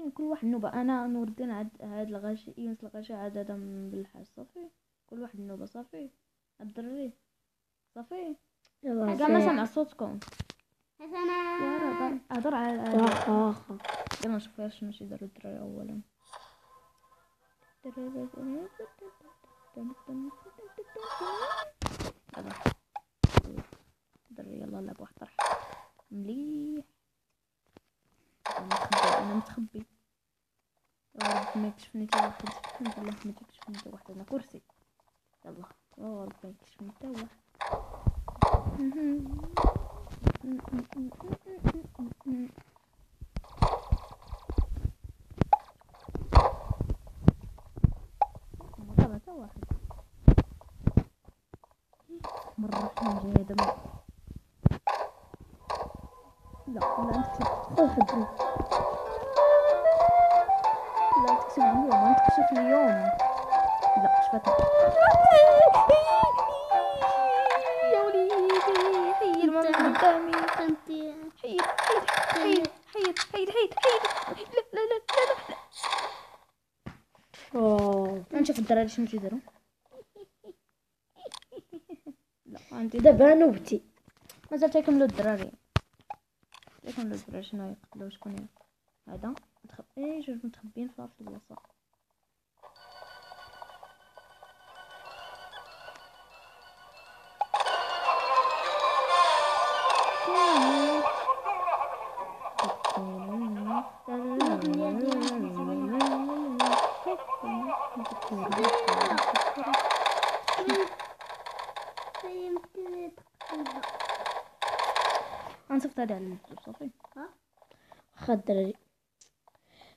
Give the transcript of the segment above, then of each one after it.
كل واحد نوبة. انا نور الدين هاد الغاشي يونس الغاشي عاد هذا من بالحاج صافي. كل واحد نوبة صافي. الدراري صافي كاع ما سمع صوتكم. حسنا يا هضر على واخا يلا نشوف شنو يديروا الدراري اولا. الدراري يلا لعب واحد طرح مليح. انا متخبي يا رب ما يكشفني حتى واحد. الحمد لله ما يكشفني حتى واحد. انا كرسي يلا يا رب ما يكشفني حتى واحد. ما طلع حتى واحد. مرة حنا جاي هذا لا انت كسبت. لا تكسب اليوم. انت كشف اليوم. لا كشفتني يا وليدي. حي الماما قدامي. كنتي حيد حيد حيد حيد حيد حيد. لا لا لا لا لا. نشوف الدراري شنو تيديروا. لا عندي دابا نوبتي. مازال تيكملوا الدراري. تيكملوا الدراري شنو يقتلوا شكون هذا متخبي. جوج متخبيين في نفس البلاصه. غنصيفط هذا على اليوتيوب صافي. واخا الدراري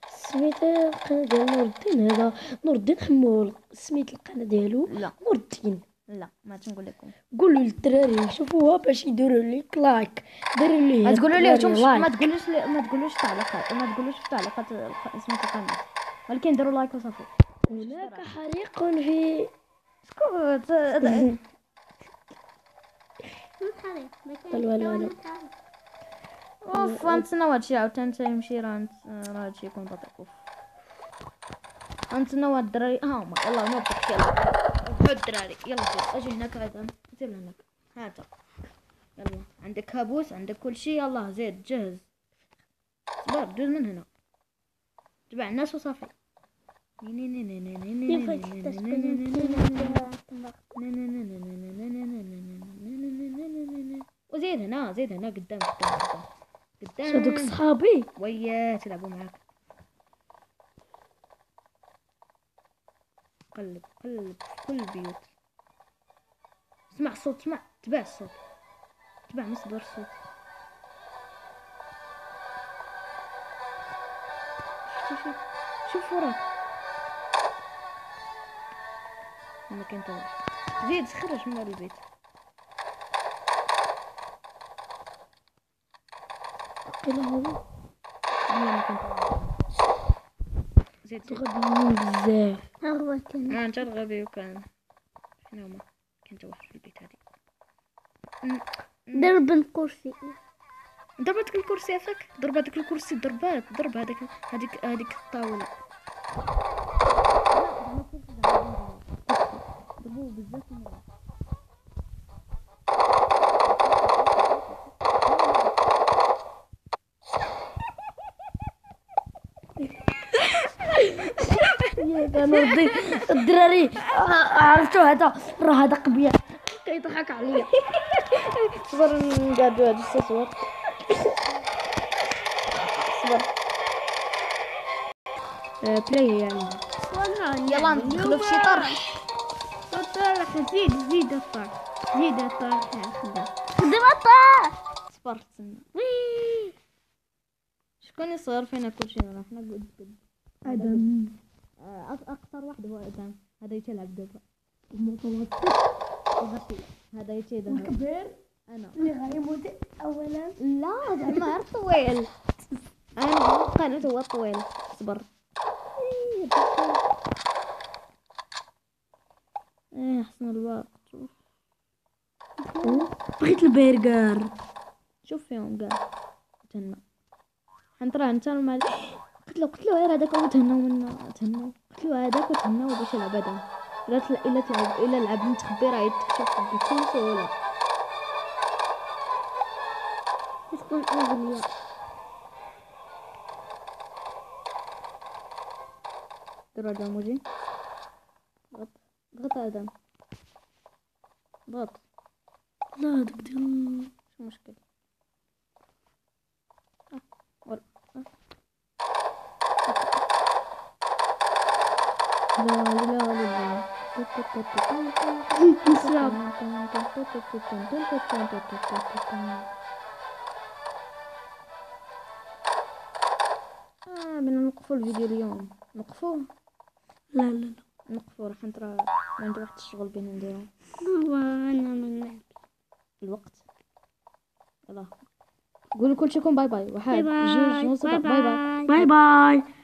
سميت القناة ديال نور الدين. هذا نور الدين حمول سميت القناة ديالو لا نور الدين. لا ما تنقول لكم. قولوا للدراري شوفوها باش يديروا لي لايك. ديروا لي ما تقولوا لي الدراري ما لايك. تقولوش ما تقولوش تعليقات. ما تقولوش في التعليقات اسمها القناه ولكن ديروا لايك وصافي. هناك حريق في اسكت. والو. اوف غنتسناو هادشي عاوتاني تيمشي. راه هادشي يكون بطيء. اوف غنتسناو هاد الدراري. ها هما يلا نوضك. يلا هاد الدراري يلا سير اجي هناك. هذا سير هناك. هاتا يلا عندك كابوس عندك كل شيء. يلا زيد جهز. صبر دوز من هنا. تبع الناس وصافي. وزيد هنا زيد هنا قدام قدام صدق صحابي ويا تلعبوا معاك. قلب في كل البيوت. اسمع الصوت. اسمع تبع الصوت. تبع مصدر الصوت. شوف وراك. هنا كاين تا واحد. زيد خرج من البيت. قيل هو هنا كاين تا واحد. زيد غبيين بزاف. هو كان ما انت الغبي. وكان فين هما. كاين تا واحد في البيت هذه. درب الكرسي. ضربتك الكرسي افك. ضرب هذاك الكرسي. ضرب هذيك الطاوله. ضربوه بزاف مرات. نوضي الدراري عرفتوا هذا راه هذا قبيح كيضحك عليا. صبر نقادو هاد الصوت. صبر بلاي يعني. يلا ندخلوا في شي طرح. زيد الطرح. زيد الطرح يا خدام. خدم الطاح. صبر تسنى. شكون يصغر فينا كلشي. راه حنا قد ادم اقصر واحد هو ادم. هذا يتلعب دابا. هذا يتيدا كبير انا اللي غيموت اولا. لا زعما غير طويل. انا قنت هو طويل. صبر. حسن الوقت. شوف بغيت البرجر. شوف فيهم كاع تما. حنطرح انت المال. قلت له غير هذاك وتهناو منا تهناو، قلت له هذاك وتهناو باش يلعب هذا. الا لعب متخبي راه يتكشف بكل سهوله. تكون أغنياء. دير هذا موجي، ضغط هذا، ضغط لا هذاك ديال شو مشكل. ور- لا لا لا نسرب. بدنا نوقفوا الفيديو اليوم، نوقفوه لا لا لا نوقفوه، راح نترى عندي واحد الشغل بين نديرو وأنا من الوقت. يلا قولوا كل شيء باي باي. واحد باي باي. جوج نص باي باي باي. باي. باي باي.